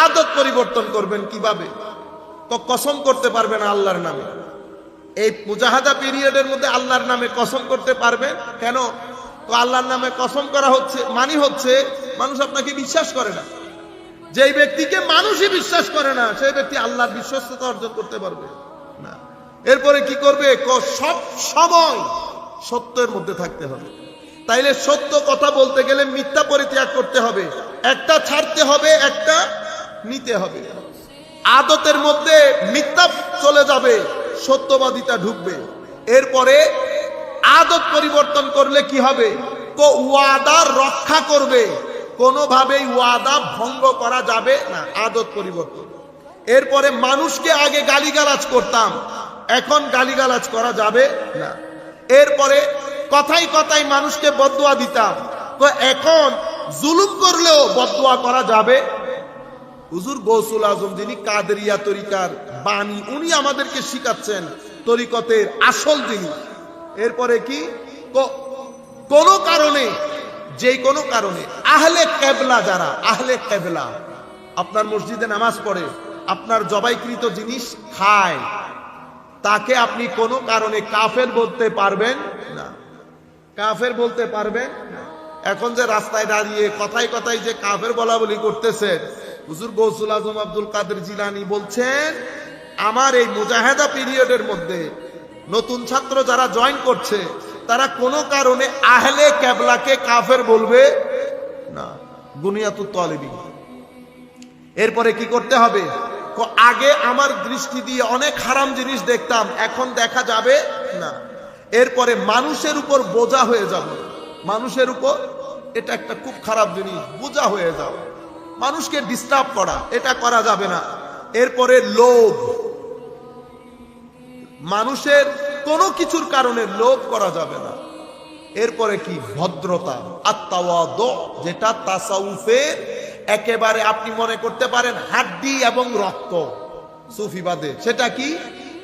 আদত পরিবর্তন করবেন কিভাবে? তো কসম করতে পারবেন আল্লাহর নামে। এই মুজাহাদা পিরিয়ডের মধ্যে আল্লাহর নামে কসম করতে পারবেন কেন? তো আল্লাহর নামে কসম করা হচ্ছে মানে হচ্ছে মানুষ আপনাকে বিশ্বাস করে না। যেই ব্যক্তিকে মানুষই বিশ্বাস করে না সেই ব্যক্তি আল্লাহর বিশ্বস্ততা অর্জন করতে পারবে না। এরপরে কি করবে? সব সময় সত্যের মধ্যে থাকতে হবে। তাইলে সত্য কথা বলতে গেলে মিথ্যা পরিত্যাগ করতে হবে, একটা ছাড়তে হবে, একটা নিতে হবে। আদতের মধ্যে মিথ্যা চলে যাবে, সত্যবাদিতা ঢুকবে। এরপরে আদত পরিবর্তন করলে কি হবে? ওয়াদা রক্ষা করবে, কোনোভাবেই ওয়াদা ভঙ্গ করা যাবে না, আদত পরিবর্তন। এরপরে মানুষকে আগে গালিগালাজ করতাম, এখন গালিগালাজ করা যাবে না। এরপরে কথায় কথায় মানুষকে বদদুয়া দিতাম, তো এখন জুলুম করলেও বদদুয়া করা যাবে। হুজুর গৌসুল আজম যিনি কাদেরিয়া তরিকার বাণী, উনি আমাদেরকে শিখাচ্ছেন তরিকতের আসল জিনিস। এরপরে কি? কোন কারণে, যে কোনো কারণে আহলে কেবলা, যারা আহলে কেবলা আপনার মসজিদে নামাজ পড়ে, আপনার জবাইকৃত জিনিস খায়, তাকে আপনি কোনো কারণে কাফের বলতে পারবেন না, কাফের বলতে পারবেন না। এখন যে রাস্তায় দাঁড়িয়ে কথায় কথায় যে কাফের বলা বলি করতেছেন, হুজুর গৌসুল আজম আব্দুল কাদের জিলানী বলছেন, আমার এই মুজাহাদা পিরিয়ডের মধ্যে নতুন ছাত্র যারা জয়েন করছে তারা কোনো কারণে আহলে কেবলাকে কাফের বলবে না, বুনিয়াতুত তালিবিন। এরপরে কি করতে হবে? আগে আমার দৃষ্টি দিয়ে অনেক হারাম জিনিস দেখতাম, এখন দেখা যাবে না। এরপরে মানুষের উপর বোঝা হয়ে যাব, মানুষের উপর, এটা একটা খুব খারাপ জিনিস, বোঝা হয়ে যাও, মানুষকে ডিস্টার্ব করা, এটা করা যাবে না। এরপরে লোভ, মানুষের কোনো কিছুর কারণে লোভ করা যাবে না। এরপরে কি? ভদ্রতা, আত-তাওয়াদু, যেটা তাসাউফের একেবারে আপনি মনে করতে পারেন হাড্ডি এবং রক্ত সুফিবাদে, সেটা কি?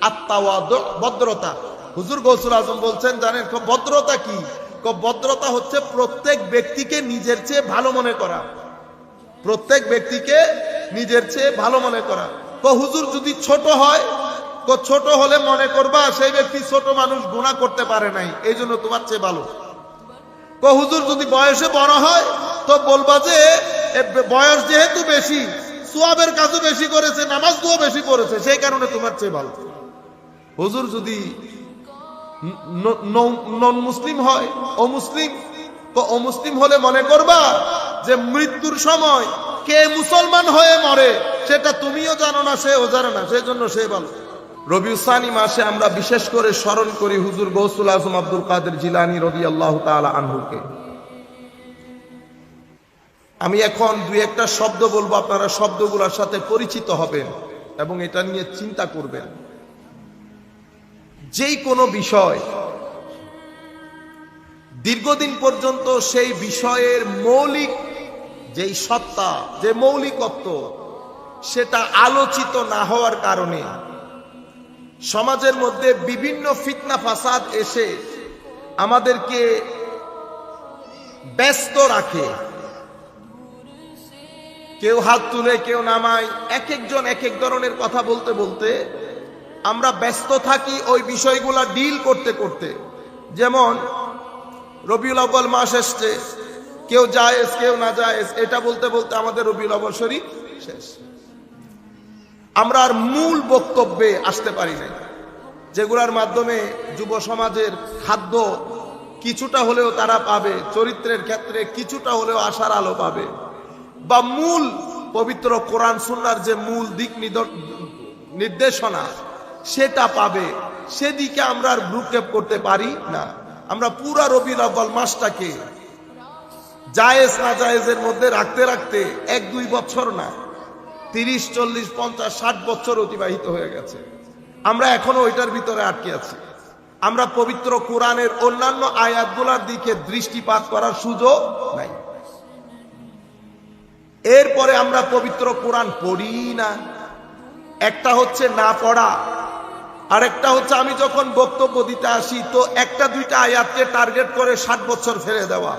আত-তাওয়াদু, ভদ্রতা। হুজুর গৌসুল আজম বলছেন, জানেন ভদ্রতা কি? ভদ্রতা হচ্ছে প্রত্যেক ব্যক্তিকে নিজের চেয়ে ভালো মনে করা, প্রত্যেক ব্যক্তিকে নিজের চেয়ে ভালো মনে করা। হুজুর যদি ছোট হয়, ছোট হলে মনে করবা সেই ব্যক্তি ছোট মানুষ, গুনাহ করতে পারে নাই, এই জন্য তোমার চেয়ে ভালো। হুজুর যদি বয়সে বড় হয়, তো বলবা যে বয়স যেহেতু বেশি, সওয়াবের কাজও বেশি করেছে, নামাজও বেশি পড়েছে, সেই কারণে তোমার চেয়ে ভালো। হুজুর যদি নন মুসলিম হয়, অমুসলিম, তো অমুসলিম হলে মনে করবা যে মৃত্যুর সময় কে মুসলমান হয়ে মরে সেটা তুমিও জানো না, সেও জানে না, সেই জন্য সে ভালো। রবিউল সানি মাসে আমরা বিশেষ করে স্মরণ করি হুজুর গৌসুল আজম আব্দুল কাদের জিলানী রাদিয়াল্লাহু তাআলা আনহুকে। আমি এখন দুই একটা শব্দ বলবো, আপনারা শব্দগুলোর সাথে পরিচিত হবেন এবং এটা নিয়ে চিন্তা করবেন। যেই কোনো বিষয় দীর্ঘদিন পর্যন্ত সেই বিষয়ের মৌলিক যেই সত্তা, যে মৌলিকত্ব, সেটা আলোচিত না হওয়ার কারণে সমাজের মধ্যে বিভিন্ন ফিতনা ফাসাদ এসে আমাদেরকে ব্যস্ত রাখে। কেউ হাত তুলে, কেউ নামায়, এক একজন এক এক ধরনের কথা বলতে বলতে আমরা ব্যস্ত থাকি ওই বিষয়গুলা ডিল করতে করতে। যেমন রবিউল আউয়াল মাস এসছে, কেউ জায়েজ কেউ না জায়েজ, এটা বলতে বলতে আমাদের রবিউল আউয়াল শরীফ শেষ। আমরা আর মূল বক্তব্যে আসতে পারি না, যেগুলোর মাধ্যমে যুব সমাজের খাদ্য কিছুটা হলেও তারা পাবে, চরিত্রের ক্ষেত্রে কিছুটা হলেও আশার আলো পাবে, বা মূল পবিত্র কোরআন সুন্নাহর যে মূল দিক নির্দেশনা সেটা পাবে, সেদিকে আমরা আর ভ্রুক্ষেপ করতে পারি না। আমরা পুরা রবিউল আউয়াল মাসটাকে জায়েজ না জায়েজের মধ্যে রাখতে রাখতে 1-2 বছর না, 30, 40, 50, 60 বছর অতিবাহিত হয়ে গেছে। আমরা এখনো ওইটার ভিতরে আটকে আছি। আমরা পবিত্র কোরআনের অন্যান্য আয়াতগুলোর দিকে দৃষ্টিপাত করার সুযোগ নাই। এরপরে আমরা পবিত্র কোরআন পড়ি না। একটা হচ্ছে না পড়া, আর একটা হচ্ছে আমি যখন বক্তব্য দিতে আসি তো 1-2টা আয়াতকে টার্গেট করে 60 বছর ফেলে দেওয়া।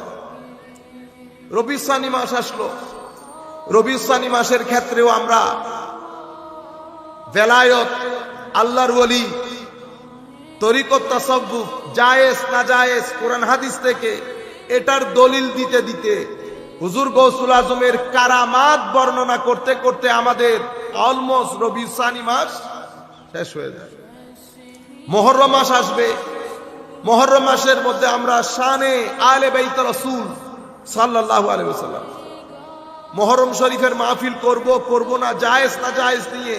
রবিউল সানি মাস আসলো, রবিউল সানি মাসের ক্ষেত্রেও আমরা বেলায়ত, আল্লাহর ওলি, তরিকত, তাসাউফ জায়েজ না জায়েজ কোরআন হাদিস থেকে এটার দলিল দিতে দিতে হুজুর গৌসুল আজমের কারামাত বর্ণনা করতে করতে আমাদের অলমোস্ট রবিউল সানি মাস শেষ হয়ে যায়। মুহররম মাস আসবে, মুহররম মাসের মধ্যে আমরা শানে আলে বাইত রাসূল সাল্লাল্লাহু আলাইহি ওয়াসাল্লাম মুহররম শরীফের মাহফিল করব না জায়েজ নিয়ে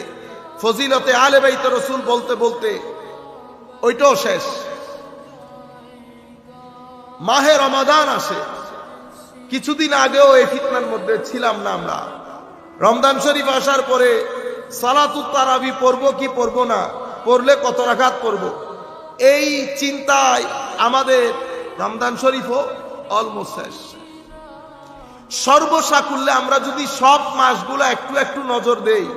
ফজিলতে আলে বাইত রাসূল বলতে বলতে ওইটাও শেষ। মাহে রমাদান আসে, কিছুদিন আগেও এই ফিতনার মধ্যে ছিলাম না আমরা। রমজান শরীফ আসার পরে সালাতুত তারাবি পড়বো কি পড়বো না, পড়লে কত রাকাত পড়বো, এই চিন্তায় আমাদের রমজান শরীফও অলমোস্ট শেষ। সর্বসাকুল্যে আমরা যদি সব মাসগুলো একটু একটু নজর দেই,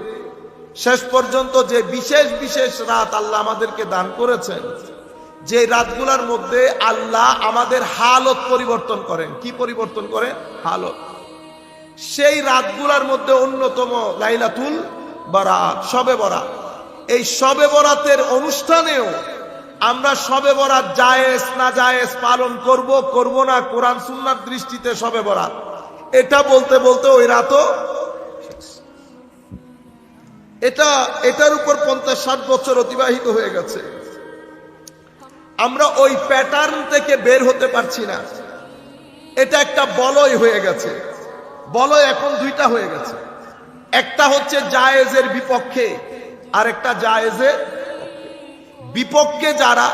শেষ পর্যন্ত যে বিশেষ বিশেষ রাত আল্লাহ আমাদেরকে দান করেছেন, যে রাতগুলোর মধ্যে আল্লাহ আমাদের হালত পরিবর্তন করেন। কি পরিবর্তন করেন? হালত। সেই রাতগুলোর মধ্যে অন্যতম লাইলাতুল বারাত, শবে বরাত। এই শবে বরাতের অনুষ্ঠানেও আমরা শবে বরাত জায়েজ না জায়েজ পালন করব না, কোরআন সুন্নাহর দৃষ্টিতে শবে বরাত, এটা বলতে বলতে ওই রাতও এটার উপর 50-60 বছর অতিবাহিত হয়ে গেছে। আমরা ওই প্যাটার্ন থেকে বের হতে পারছি না। এটা একটা বলয় হয়ে গেছে। বলয় এখন দুইটা হয়ে গেছে, একটা হচ্ছে জায়েজের বিপক্ষে আর একটা জায়েজের বিপক্ষে। যারা,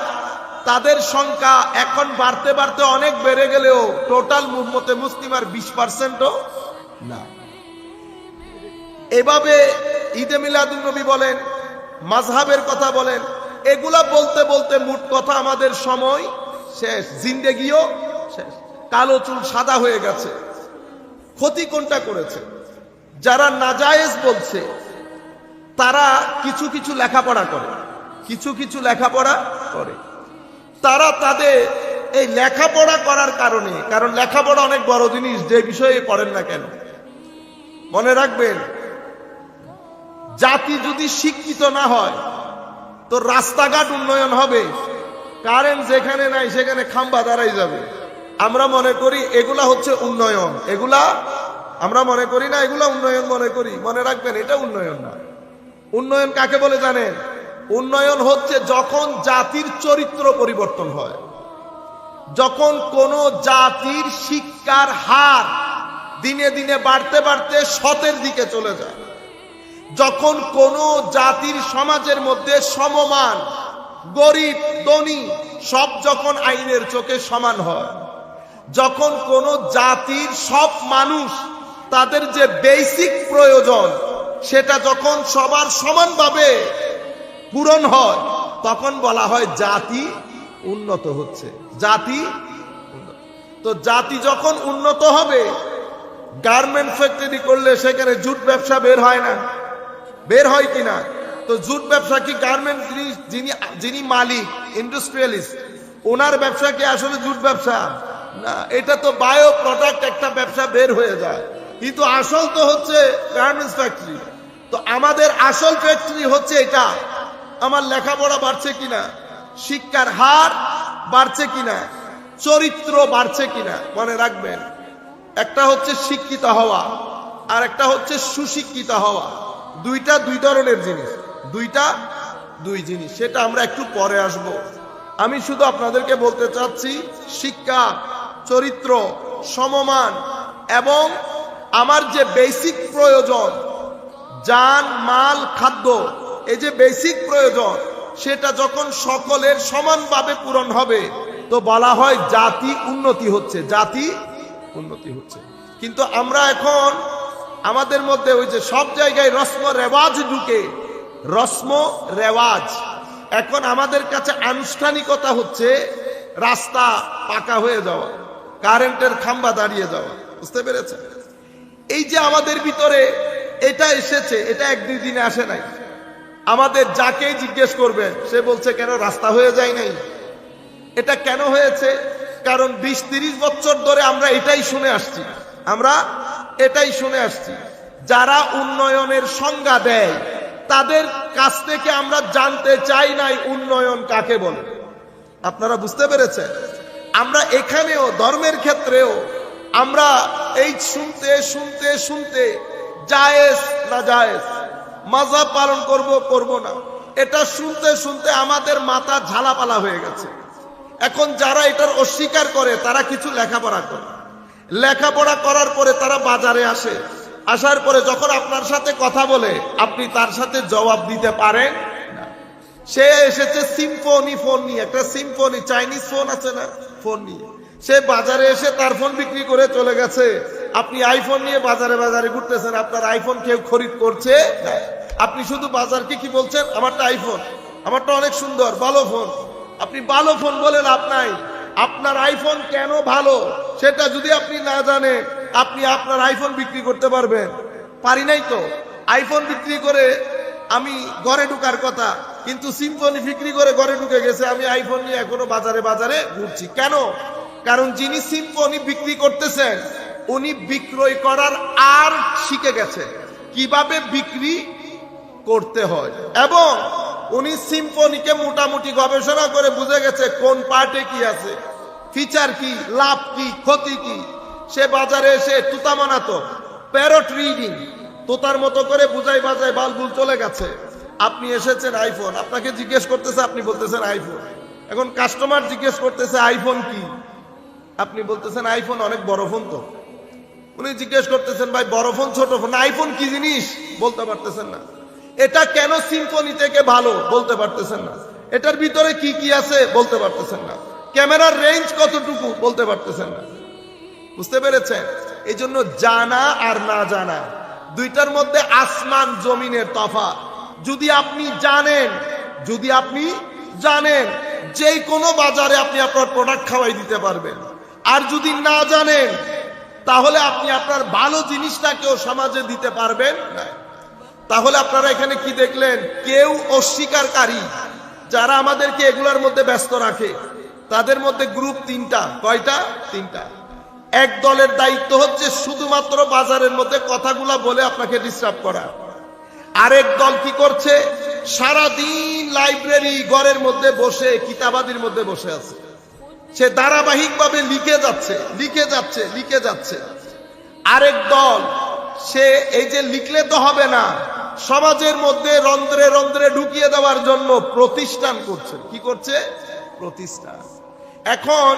তাদের সংখ্যা এখন বাড়তে বাড়তে অনেক বেড়ে গেলেও টোটাল উম্মতে মুসলিমার 20%ও না। এভাবে ঈদে মিলাদুন নবী বলেন, মাযহাবের কথা বলেন, এগুলা বলতে বলতে মোট কথা আমাদের সময় শেষ, জিন্দেগিও শেষ। কালো চুল সাদা হয়ে গেছে। ক্ষতি কোনটা করেছে? যারা নাজায়েজ বলছে তারা কিছু কিছু লেখাপড়া করে, তারা তাদের এই লেখাপড়া করার কারণে, কারণ লেখাপড়া অনেক বড় জিনিস, যে বিষয়ে পড়েন না কেন মনে রাখবেন, জাতি যদি শিক্ষিত না হয় তো রাস্তাঘাট উন্নয়ন হবে, কারেন্ট যেখানে নাই সেখানে খাম্বা দাঁড়াই যাবে। আমরা মনে করি এগুলা হচ্ছে উন্নয়ন, এগুলা আমরা মনে করি না, এগুলা উন্নয়ন মনে করি। মনে রাখবেন, এটা উন্নয়ন না। উন্নয়ন কাকে বলে জানেন? উন্নয়ন হচ্ছে যখন জাতির চরিত্র পরিবর্তন হয়, যখন কোন জাতির শিক্ষার হার দিনে দিনে বাড়তে বাড়তে সতের দিকে চলে যায়, যখন কোন জাতির সমাজের মধ্যে সমমান, গরিব ধনী সব যখন আইনের চোখে সমান হয়, যখন কোন জাতির সব মানুষ তাদের যে বেসিক প্রয়োজন সেটা যখন সবার সমানভাবে পূরণ হয়, তখন বলা হয় জাতি উন্নত হচ্ছে। জাতি তো জাতি যখন উন্নত হবে, গার্মেন্ট ফ্যাক্টরি করলে সেখানে জুট ব্যবসা বের হয় না? বের হয় কিনা? তো জুট ব্যবসা কি গার্মেন্ট যিনি মালিক, ইন্ডাস্ট্রিয়ালিস্ট, ওনার ব্যবসা কি আসলে জুট ব্যবসা না? এটা তো বায়ো প্রোডাক্ট একটা ব্যবসা বের হয়ে যায়, কিন্তু আসল তো হচ্ছে গার্মেন্টস ফ্যাক্টরি। তো আমাদের আসল ফ্যাক্টরি হচ্ছে এটা। আমার লেখাপড়া বাড়ছে কিনা, শিক্ষার হার বাড়ছে কিনা, চরিত্র বাড়ছে কিনা। মনে রাখবেন, একটা হচ্ছে শিক্ষিত হওয়া আর একটা হচ্ছে সুশিক্ষিত হওয়া, দুইটা দুই ধরনের জিনিস, দুই জিনিস। সেটা আমরা একটু পরে আসব। আমি শুধু আপনাদেরকে বলতে চাচ্ছি, শিক্ষা, চরিত্র, সমমান এবং আমার যে বেসিক প্রয়োজন, জান, মাল, খাদ্য, এই যে বেসিক প্রয়োজন, সেটা যখন সকলের সমানভাবে পূরণ হবে তো বলা হয় জাতি উন্নতি হচ্ছে, জাতি উন্নতি হচ্ছে। কিন্তু আমরা এখন আমাদের মধ্যে ওই যে সব জায়গায় রসম রেওয়াজ ঢুকে, রসম রেওয়াজ, এখন আমাদের কাছে আনুষ্ঠানিকতা হচ্ছে রাস্তা পাকা হয়ে যাওয়া, কারেন্টের খাম্বা দাঁড়িয়ে যাওয়া। বুঝতে পেরেছেন? এই যে আমাদের ভিতরে এটা এসেছে, এটা এক দুই দিনে আসে নাই। আমাদের যাকেই জিজ্ঞেস করবেন সে বলছে কেন রাস্তা হয়ে যায় নাই। এটা কেন হয়েছে? কারণ 20-30 বছর ধরে আমরা এটাই শুনে আসছি, যারা উন্নয়নের সংজ্ঞা দেয় তাদের কাছ থেকে আমরা জানতে চাই নাই উন্নয়ন কাকে বলে। আপনারা বুঝতে পেরেছেন? আমরা এখানেও ধর্মের ক্ষেত্রেও আমরা এই শুনতে শুনতে শুনতে জায়েজ না জায়েজ, মাযহাব পালন করব করব না, এটা শুনতে শুনতে আমাদের মাথা ঝালাপালা হয়ে গেছে। এখন যারা এটার অস্বীকার করে তারা কিছু লেখাপড়া করে, লেখাপড়া করার পরে তারা বাজারে আসে, আসার পরে যখন আপনার সাথে কথা বলে আপনি তার সাথে জবাব দিতে পারেন না। সে এসেছে সিম্ফনি ফোন নিয়ে, একটা সিম্ফনি চাইনিজ ফোন আছে না, ফোন নিয়ে সে বাজারে এসে তার ফোন বিক্রি করে চলে গেছে। আপনি আইফোন নিয়ে বাজারে বাজারে ঘুরতেছেন, আপনার আইফোন কেউ খরিদ করছে না। আপনি শুধু বাজারকে কি বলছেন, আমারটা আইফোন, আমারটা অনেক সুন্দর ভালো ফোন। আপনি ভালো ফোন বলে লাভ নাই। আপনার আইফোন কেন ভালো সেটা যদি আপনি না জানেন, আপনি আপনার আইফোন বিক্রি করতে পারবেন? পারি নাই তো। আইফোন বিক্রি করে আমি ঘরে ঢুকার কথা, কিন্তু সিম্ফনি বিক্রি করে ঘরে ঢুকে গেছে। আমি আইফোন নিয়ে এখনো বাজারে বাজারে ঘুরছি। কেন? কারণ যিনি সিম্ফনি বিক্রি করতেছেন উনি বিক্রয় করার আর শিখে গেছে কিভাবে বিক্রি করতে হয়, এবং উনি সিম্ফনিকে মোটামুটি গবেষণা করে বুঝে গেছে কোন পার্টে কি আছে, ফিচার কি, লাভ কি, ক্ষতি কি। সে বাজারে এসে তুতা মানাতো, প্যারট রিডিং, তোতার মতো করে বুঝাই বাজায় বালবুল চলে গেছে। আপনি এসেছেন আইফোন, আপনাকে জিজ্ঞেস করতেছে, আপনি বলতেছেন আইফোন। এখন কাস্টমার জিজ্ঞেস করতেছে আইফোন কি, আপনি বলতেছেন আইফোন অনেক বড় ফোন। তো উনি জিজ্ঞেস করতেছেন ভাই বড় ফোন ছোট ফোন, আইফোন কি জিনিস বলতে পারতেছেন না। এটা কেন সিম্ফনি থেকে ভালো বলতে পারতেছেন না। এটার ভিতরে কি কি আছে বলতে পারতেছেন না। ক্যামেরার রেঞ্জ কতটুকু বলতে পারতেছেন না। বুঝতে পেরেছেন? এই জন্য জানা আর না জানা দুইটার মধ্যে আসমান জমিনের তফাৎ। যদি আপনি জানেন যে কোনো বাজারে আপনি আপনার প্রোডাক্ট খাওয়াই দিতে পারবেন, আর যদি না জানেন তাহলে আপনি আপনার ভালো জিনিসটাকেও সমাজে দিতে পারবেন না। তাহলে আপনারা এখানে কি দেখলেন? কেউ অস্বীকারী যারা আমাদেরকে এগুলোর মধ্যে ব্যস্ত রাখে, তাদের মধ্যে গ্রুপ তিনটা। কয়টা? তিনটা। এক দলের দায়িত্ব হচ্ছে শুধুমাত্র বাজারের মধ্যে কথাগুলা বলে আপনাকে ডিস্টার্ব করা। আরেক দল কি করছে? সারাদিন লাইব্রেরি ঘরের মধ্যে বসে কিতাবাদির মধ্যে বসে আছে, সে ধারাবাহিকভাবে লিখে যাচ্ছে। আরেক দল সে এই যে লিখলে তো হবে না, সমাজের মধ্যে রন্ধ্রে রন্ধ্রে ঢুকিয়ে দেওয়ার জন্য প্রতিষ্ঠান করছে। কি করছে? প্রতিষ্ঠান। এখন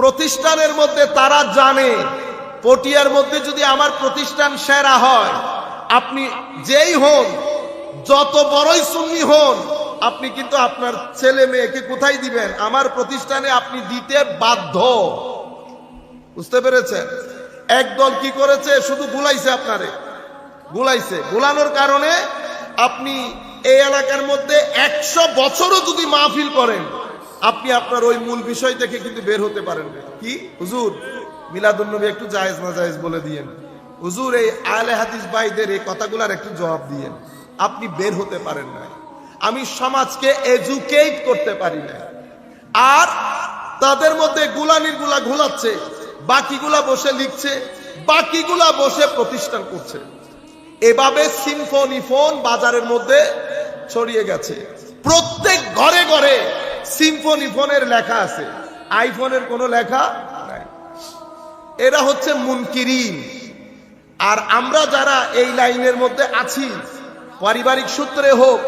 প্রতিষ্ঠানের মধ্যে তারা জানে পটিয়ার মধ্যে যদি আমার প্রতিষ্ঠান সেরা হয়, আপনি যেই হন, যত বড়ই সুন্নি হন, আপনি কিন্তু আপনার ছেলে মেয়েকে কোথায় দিবেন? আমার প্রতিষ্ঠানে আপনি দিতে বাধ্য। বুঝতে পেরেছেন? একদল কি করেছে? শুধু গুলাইছে, আপনারে গুলানোর কারণে আপনি এই এলাকার মধ্যে 100 বছরও যদি মাহফিল করেন, আপনি আপনার ওই মূল বিষয় থেকে কিন্তু বের হতে পারেন না। কি হুজুর, মিলাদুন্নবী একটু জায়েজ না জায়েজ বলে দিয়েন, হুজুর এই আহলে হাদিস ভাইদের এই কথাগুলার একটু জবাব দিয়েন। আপনি বের হতে পারেন না। আমি সমাজকে এডুকেট করতে পারি না। আর তাদের মধ্যে গুলানির গুলা ঘুলাচ্ছে, বাকিগুলা বসে লিখছে, বাকিগুলা বসে প্রতিষ্ঠান করছে। এভাবে সিম্ফনি ফোন বাজারের মধ্যে ছড়িয়ে গেছে। প্রত্যেক ঘরে ঘরে সিম্ফনি ফোনের লেখা আছে, আইফোনের কোনো লেখা নাই। এরা হচ্ছে মুনকিরিন। আর আমরা যারা এই লাইনের মধ্যে আছি, পারিবারিক সূত্রে হোক,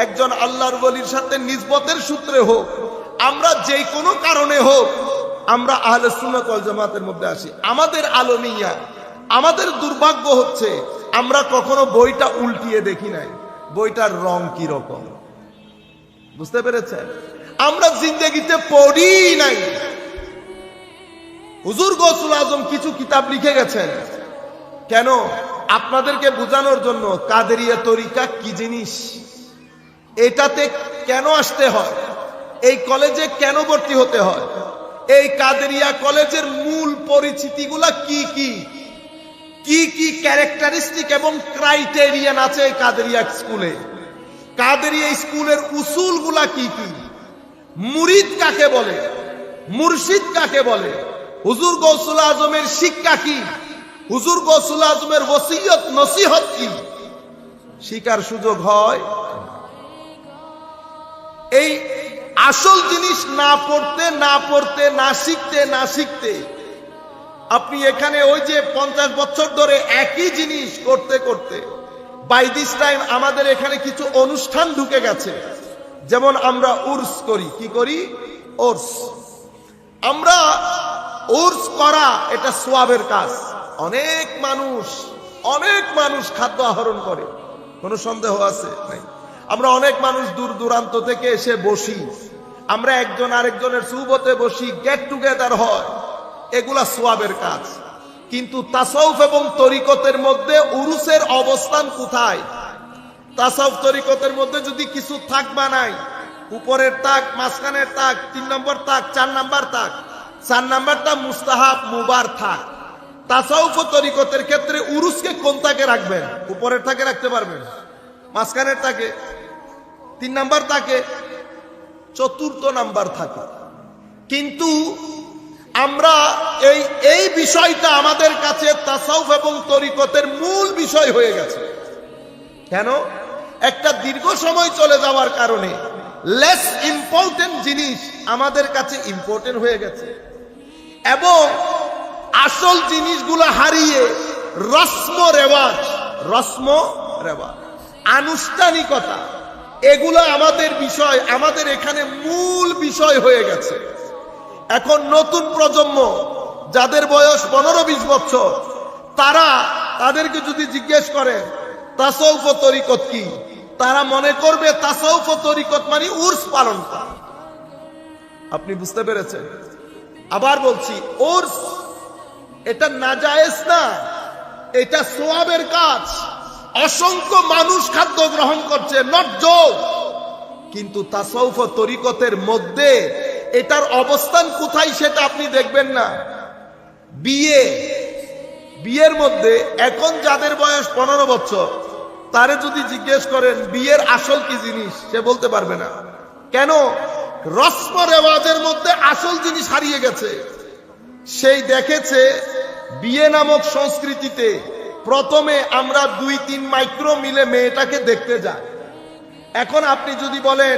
একজন আল্লাহর ওলির সাথে নিসবতের সূত্রে হোক, আমরা যে কোনো কারণে হোক, আমরা আহলে সুন্নাত ওয়াল জামাতের মধ্যে আসি। আমাদের আলমিয়া, আমাদের দুর্ভাগ্য হচ্ছে আমরা কখনো বইটা উল্টিয়ে দেখি নাই, বইটার রং কি রকম। বুঝতে পেরেছেন? আমরা জিন্দেগিতে পড়ি নাই। হুজুর গৌসুল আজম কিছু কিতাব লিখে গেছেন, কেন? আপনাদেরকে বোঝানোর জন্য কাদেরিয়া তরিকা কি জিনিস, এটাতে কেন আসতে হয়, এই কলেজে কেন ভর্তি হতে হয়, এই কাদেরিয়া কলেজের মূল পরিচিতিগুলা কি কি কি কি ক্যারেক্টারিস্টিক এবং ক্রাইটেরিয়ান আছে এই কাদেরিয়া স্কুলে, কাদেরিয়া স্কুলের উসুলগুলা কি কি, মুরিদ কাকে বলে, মুর্শিদ কাকে বলে, হুজুর গৌসুল আজমের শিক্ষা কি, হুজুর গৌসুল আজমের ওসিয়ত নসিহত কি শিকার সুযোগ হয়। এই আসল জিনিস না পড়তে না পড়তে না শিখতে না শিখতে আপনি এখানে ওই যে 50 বছর ধরে একই জিনিস করতে করতে বাই দিস টাইম আমাদের এখানে কিছু অনুষ্ঠান ঢুকে গেছে। যেমন আমরা উর্স করি, কি করি? উর্স। আমরা উর্স করা এটা সোয়াবের কাজ। অনেক মানুষ খাদ্য আহরণ করে, কোনো সন্দেহ আছে নাই? আমরা অনেক মানুষ দূর দূরান্ত থেকে এসে বসি, আমরা একজন আরেকজনের সুহবতে বসি, গেট টুগেদার হয়, এগুলা সোয়াবের কাজ। কিন্তু তাসাউফ এবং তরিকতের মধ্যে উরুসের অবস্থান কোথায়? তাসাউফ তরিকতের মধ্যে যদি কিছু থাক বা নাই, উপরের তাক, মাঝখানের তাক, 3 নম্বর তাক, 4 নম্বর তাক, 4 নম্বরটা মুস্তাহাব মুবার থাক। তাসাউফ ও তরিকতের ক্ষেত্রে উরুসকে কোন তাকে রাখবেন? উপরের তাকে রাখতে পারবেন, মাঝখানের তাকে, 3 নম্বর তাকে, 4র্থ নাম্বার থাকে। কিন্তু আমরা এই বিষয়টা আমাদের কাছে তাসাউফ এবং তরিকতের মূল বিষয় হয়ে গেছে। কেন? একটা দীর্ঘ সময় চলে যাওয়ার কারণে লেস ইম্পর্টেন্ট জিনিস আমাদের কাছে ইম্পর্টেন্ট হয়ে গেছে এবং আসল জিনিসগুলো হারিয়ে রসম রেওয়াজ, আনুষ্ঠানিকতা, এগুলো আমাদের বিষয়, আমাদের এখানে মূল বিষয় হয়ে গেছে। এখন নতুন প্রজন্ম যাদের বয়স 15-20 বছর, তাদেরকে যদি জিজ্ঞেস করেন তাসাউফ ও তরিকত কি, তারা মনে করবে তাসাউফ ও তরিকত মানে উর্স পালন করা। আপনি বুঝতে পেরেছেন? আবার বলছি, উর্স এটা নাজায়েজ না, এটা সোয়াবের কাজ। অসংখ্য মানুষ খাদ্য গ্রহণ করছে, নট জোক। কিন্তু তাসাউফ ও তরিকতের মধ্যে এটার অবস্থান কোথায় সেটা আপনি দেখবেন না। বিয়ের মধ্যে এখন যাদের বয়স 15 বছর, তারে যদি জিজ্ঞেস করেন বিয়ের আসল কি জিনিস, সে বলতে পারবে না। কেন? রসম রেওয়াজের মধ্যে আসল জিনিস হারিয়ে গেছে। সেই দেখেছে বিয়ে নামক সংস্কৃতিতে প্রথমে আমরা 2-3 মাইক্রো মিলে মেয়েটাকে দেখতে যাই। এখন আপনি যদি বলেন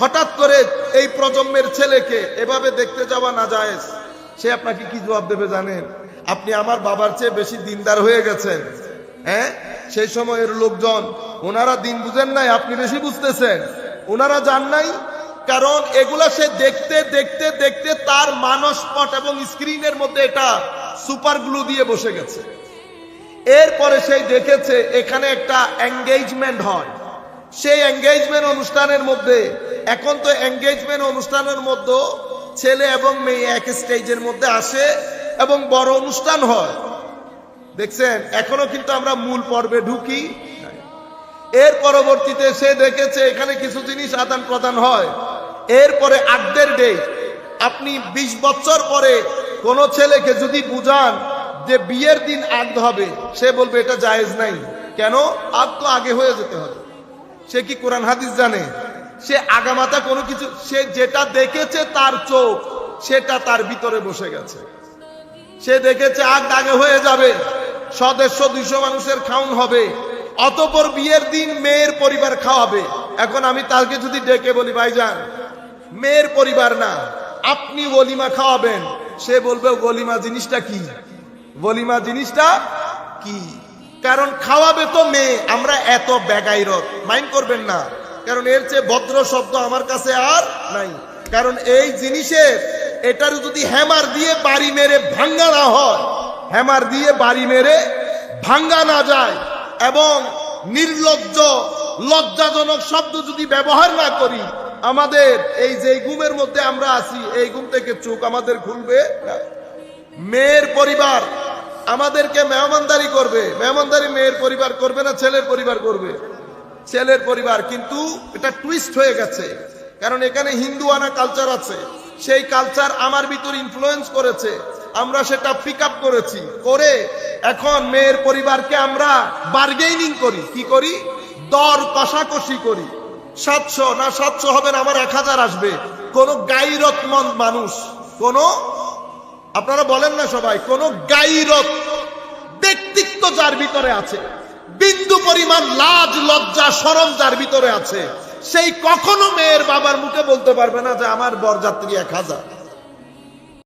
হঠাৎ করে এই প্রজন্মের ছেলেকে এভাবে দেখতে যাওয়া না জায়েজ, সে আপনাকে কি জবাব দেবে জানেন? আপনি আমার বাবার চেয়ে বেশি দিনদার হয়ে গেছেন। হ্যাঁ, সেই সময়ের লোকজন, ওনারা দিন বুঝেন নাই, আপনি বেশি বুঝতেছেন। ওনারা জান নাই, কারণ এগুলা সে দেখতে দেখতে দেখতে তার মানসপট এবং স্ক্রিনের মধ্যে এটা সুপার গ্লু দিয়ে বসে গেছে। এরপরে সেই দেখেছে এখানে একটা এঙ্গেজমেন্ট হয়, সেই এঙ্গেজমেন্ট অনুষ্ঠানের মধ্যে, এখন তো এঙ্গেজমেন্ট অনুষ্ঠানের মধ্যে ছেলে এবং মেয়ে এক স্টেজের মধ্যে আসে এবং বড় অনুষ্ঠান হয়। দেখছেন, এখনো কিন্তু আমরা মূল পর্বে ঢুকি। এর পরবর্তীতে সে দেখেছে এখানে কিছু জিনিস আদান প্রদান হয়। এরপরে আগদের ডে, আপনি 20 বছর পরে কোন ছেলেকে যদি বুঝান যে বিয়ের দিন আগ হবে, সে বলবে এটা জায়েজ নাই। কেন? আগ তো আগে হয়ে যেতে হবে। সে কি কোরআন হাদিস জানে? সে আগামাতা কোনো কিছু, সে যেটা দেখেছে তার চোখ, সেটা তার ভিতরে বসে গেছে। সে দেখেছে আগ আগে হয়ে যাবে, 100-200 মানুষের খাওন হবে, অতঃপর বিয়ের দিন মেয়ের পরিবার খাওয়াবে। এখন আমি তাকে যদি ডেকে বলি ভাইজান মেয়ের পরিবার না, আপনি ওলিমা খাওয়াবেন, সে বলবে ওলিমা জিনিসটা কি? ওলিমা জিনিসটা কি? কারণ খাওয়াবে তো মেয়ে। আমরা এত বেগাইরত, মাইন্ড করবেন না, কারণ এর চেয়ে ভদ্র শব্দ আমার কাছে আর নাই। কারণ এই জিনিসের, এটার যদি হ্যামার দিয়ে বাড়ি মেরে ভাঙ্গা না হয়, হ্যামার দিয়ে বাড়ি মেরে ভাঙ্গা না যায়, এবং নির্লজ্জ লজ্জাজনক শব্দ যদি ব্যবহার না করি, আমাদের এই যে ঘুমের মধ্যে আমরা আছি, এই ঘুম থেকে চোখ আমাদের খুলবে না। মেয়ের পরিবার আমাদেরকে মেহমানদারি করবে, মেহমানদারি মেয়ের পরিবার করবে না, ছেলের পরিবার করবে, ছেলের পরিবার। কিন্তু এটা টুইস্ট হয়ে গেছে, কারণ এখানে হিন্দুয়ানা কালচার আছে, সেই কালচার আমার ভিতর ইনফ্লুয়েন্স করেছে, আমরা সেটা পিক আপ করেছি, করে এখন মেয়ের পরিবারকে আমরা বার্গেনিং করি। কি করি? দর কষাকষি করি। 700 না 700 হবে না, আমার 1000 আসবে। কোন গাইরতমন্দ মানুষ, কোন, আপনারা বলেন না সবাই, কোন গাইরত ব্যক্তিত্ব যার ভিতরে আছে, বিন্দু পরিমাণ লাজ লজ্জা শরম যার ভিতরে আছে, সেই কখনো মেয়ের বাবার মুখে বলতে পারবে না যে আমার বরযাত্রী 1000।